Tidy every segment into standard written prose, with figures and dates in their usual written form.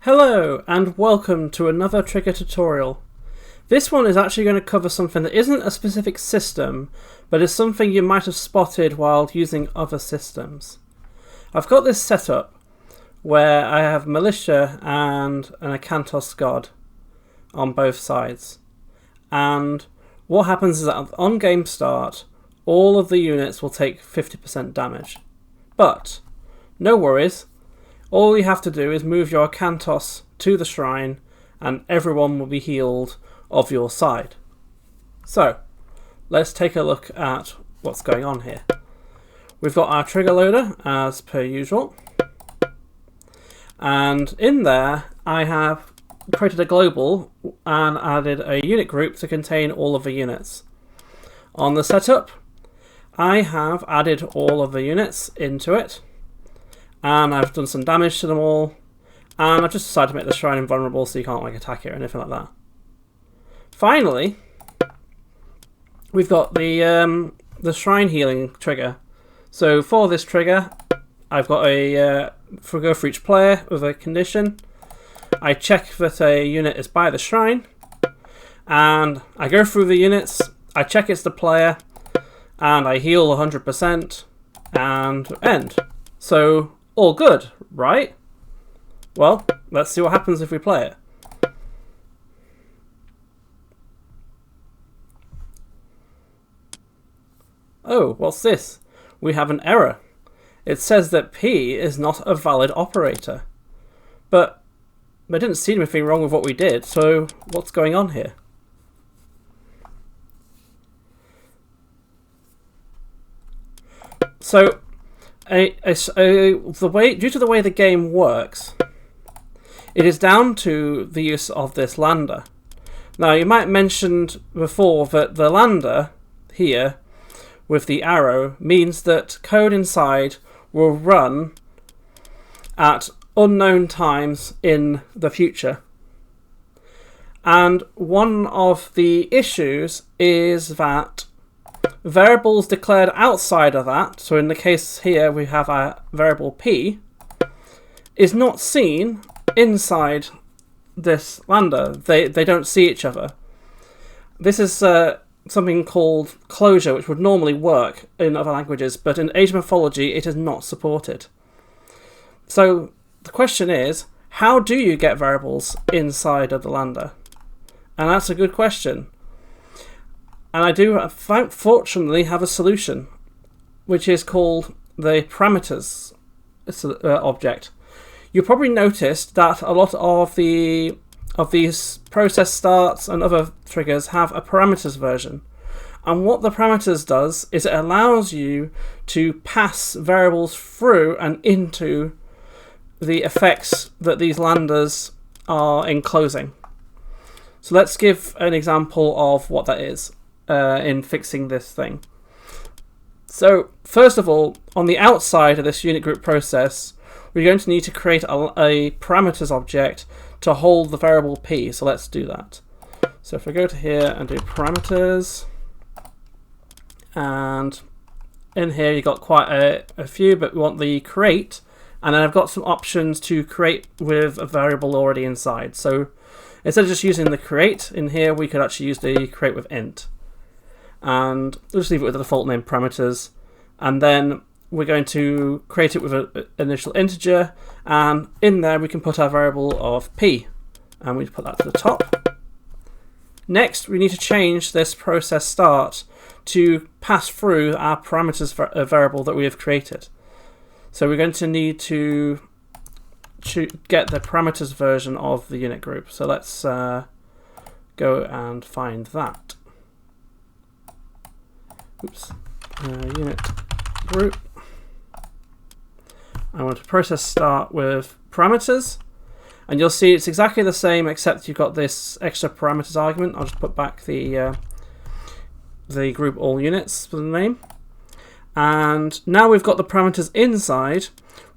Hello and welcome to another trigger tutorial. This one is actually going to cover something that isn't a specific system, but is something you might have spotted while using other systems. I've got this setup where I have militia and an acanthos god on both sides. And what happens is that on game start, all of the units will take 50% damage. But no worries. All you have to do is move your acanthos to the shrine and everyone will be healed of your side. So, let's take a look at what's going on here. We've got our trigger loader as per usual. And in there I have created a global and added a unit group to contain all of the units. On the setup, I have added all of the units into it. And I've done some damage to them all, and I've just decided to make the shrine invulnerable so you can't attack it or anything like that. Finally, we've got the shrine healing trigger. So for this trigger, I've got a go for each player with a condition. I check that a unit is by the shrine, and I go through the units. I check it's the player, and I heal 100% and end. So all good, right? Well, let's see what happens if we play it. Oh, what's this? We have an error. It says that P is not a valid operator. But I didn't see anything wrong with what we did, so what's going on here? So, due to the way the game works, it is down to the use of this lambda. Now, you might have mentioned before that the lambda here with the arrow means that code inside will run at unknown times in the future. And one of the issues is that variables declared outside of that, so in the case here we have our variable P, is not seen inside this lambda. They don't see each other. This is something called closure, which would normally work in other languages, but in Age of Mythology it is not supported. So the question is, how do you get variables inside of the lambda? And that's a good question. And I do, fortunately, have a solution, which is called the paramters object. You probably noticed that a lot of these process starts and other triggers have a parameters version. And what the parameters does is it allows you to pass variables through and into the effects that these lambdas are enclosing. So let's give an example of what that is. In fixing this thing. So first of all, on the outside of this unit group process, we're going to need to create a parameters object to hold the variable P. So let's do that. So if we go to here and do parameters, and in here you've got quite a few, but we want the create, and then I've got some options to create with a variable already inside. So instead of just using the create in here, we could actually use the create with int. And we'll just leave it with the default name parameters, and then we're going to create it with an initial integer, and in there we can put our variable of P, and we put that to the top. Next, we need to change this process start to pass through our parameters variable that we have created. So we're going to need to get the parameters version of the unit group. So let's go and find that. Oops, unit group. I want to process start with parameters, and you'll see it's exactly the same except you've got this extra parameters argument. I'll just put back the group all units for the name, and now we've got the parameters inside.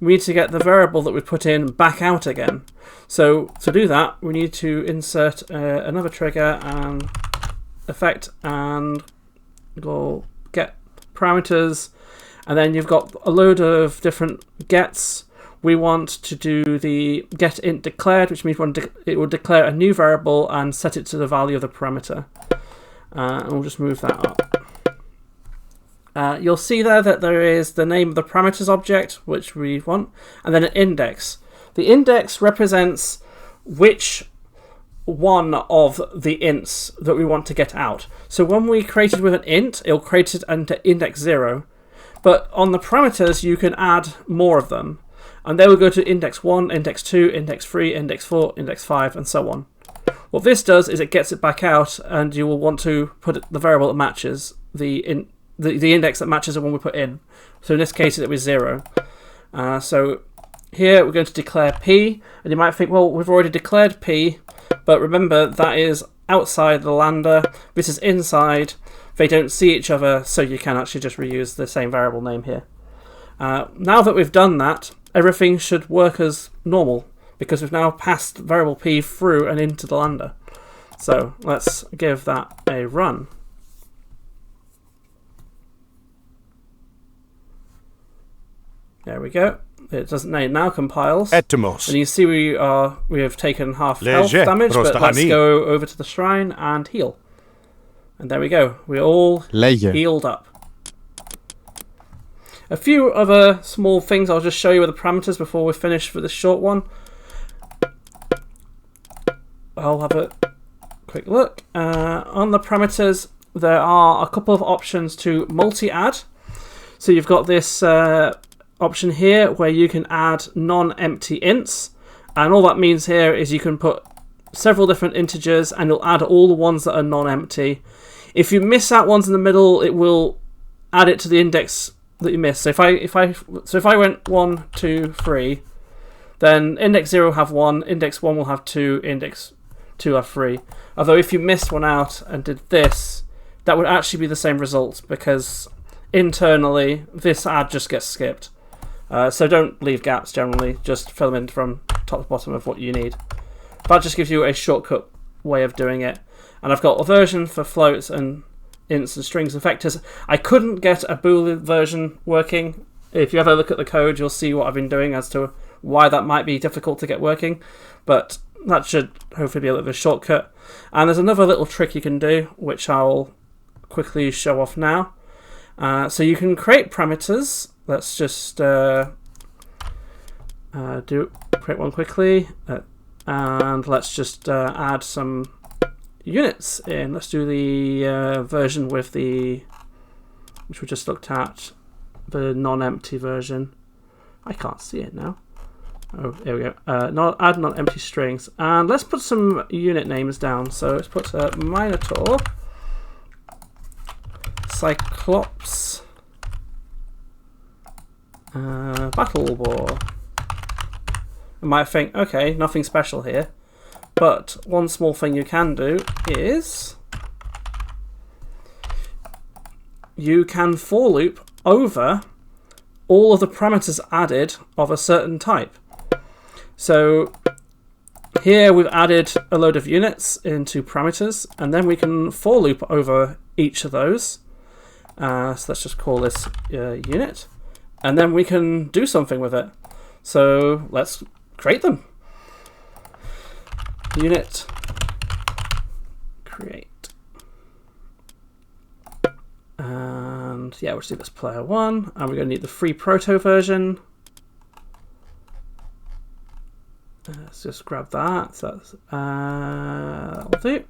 We need to get the variable that we put in back out again. So to do that, we need to insert another trigger and effect and go get parameters, and then you've got a load of different gets we want to do the get int declared, which means it will declare a new variable and set it to the value of the parameter. And we'll just move that up. You'll see there that there is the name of the parameters object, which we want, and then an index. The index represents which one of the ints that we want to get out. So when we create it with an int, it'll create it into index 0. But on the parameters, you can add more of them. And they will go to index 1, index 2, index 3, index 4, index 5, and so on. What this does is it gets it back out, and you will want to put the variable that matches the index that matches the one we put in. So in this case, it was 0. So here we're going to declare p, and you might think, well, we've already declared p, but remember that is outside the lambda. This is inside. They don't see each other, so you can actually just reuse the same variable name here. Now that we've done that, everything should work as normal, because we've now passed variable p through and into the lambda. So let's give that a run. There we go. It doesn't now compiles. Etymos. And you see we have taken half health damage, but let's go over to the shrine and heal. And there we go. We're all healed up. A few other small things I'll just show you with the parameters before we finish for this short one. I'll have a quick look. On the parameters, there are a couple of options to multi-add. So you've got this option here where you can add non-empty ints, and all that means here is you can put several different integers and it'll add all the ones that are non-empty. If you miss out ones in the middle, it will add it to the index that you missed. So if I went 1, 2, 3, then index 0 will have 1, index 1 will have 2, index 2 have 3. Although if you missed one out and did this, that would actually be the same result, because internally this add just gets skipped. So don't leave gaps generally, just fill them in from top to bottom of what you need. That just gives you a shortcut way of doing it. And I've got a version for floats and ints and strings and vectors. I couldn't get a Boolean version working. If you ever look at the code, you'll see what I've been doing as to why that might be difficult to get working. But that should hopefully be a little bit of a shortcut. And there's another little trick you can do, which I'll quickly show off now. So you can create parameters. Let's just create one quickly, and let's just add some units in. Let's do the version with which we just looked at, the non-empty version. I can't see it now. Oh, there we go. Add non-empty strings, and let's put some unit names down. So let's put Minotaur, Cyclops, Battle Boar. You might think, okay, nothing special here, but one small thing you can do is you can for loop over all of the parameters added of a certain type. So here we've added a load of units into parameters, and then we can for loop over each of those. So let's just call this unit. And then we can do something with it. So let's create them. Unit create. And yeah, we'll do this player 1. And we're going to need the free proto version. Let's just grab that. So that's, that'll do.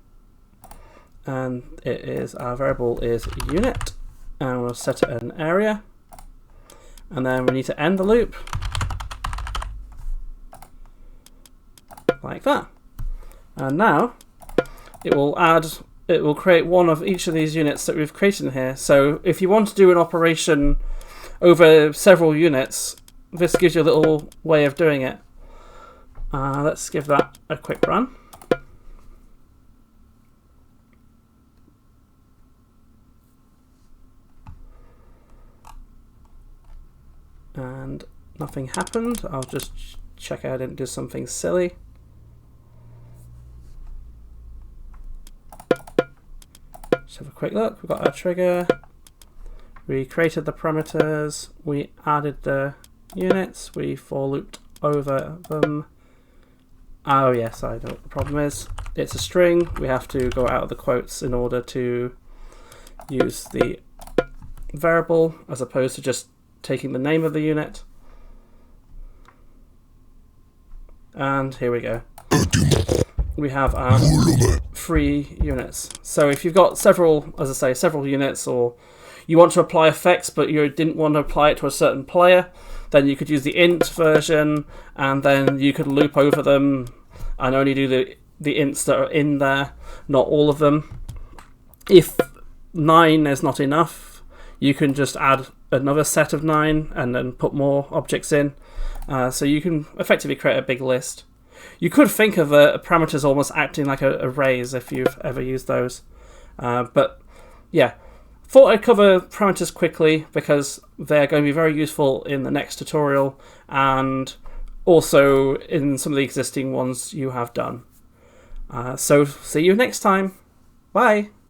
And it is, our variable is unit. And we'll set it an area. And then we need to end the loop like that. And now it will create one of each of these units that we've created in here. So if you want to do an operation over several units, this gives you a little way of doing it. Let's give that a quick run. And nothing happened. I'll just check I didn't do something silly. Let's have a quick look. We've got our trigger. We created the parameters. We added the units. We for looped over them. Oh yes, I know what the problem is. It's a string. We have to go out of the quotes in order to use the variable as opposed to just taking the name of the unit. And here we go. We have our 3 units. So if you've got several, as I say, several units, or you want to apply effects but you didn't want to apply it to a certain player, then you could use the int version, and then you could loop over them and only do the ints that are in there, not all of them. If 9 is not enough, you can just add another set of 9 and then put more objects in. So you can effectively create a big list. You could think of parameters almost acting like arrays if you've ever used those. But yeah, thought I'd cover parameters quickly because they're going to be very useful in the next tutorial and also in some of the existing ones you have done. So see you next time. Bye!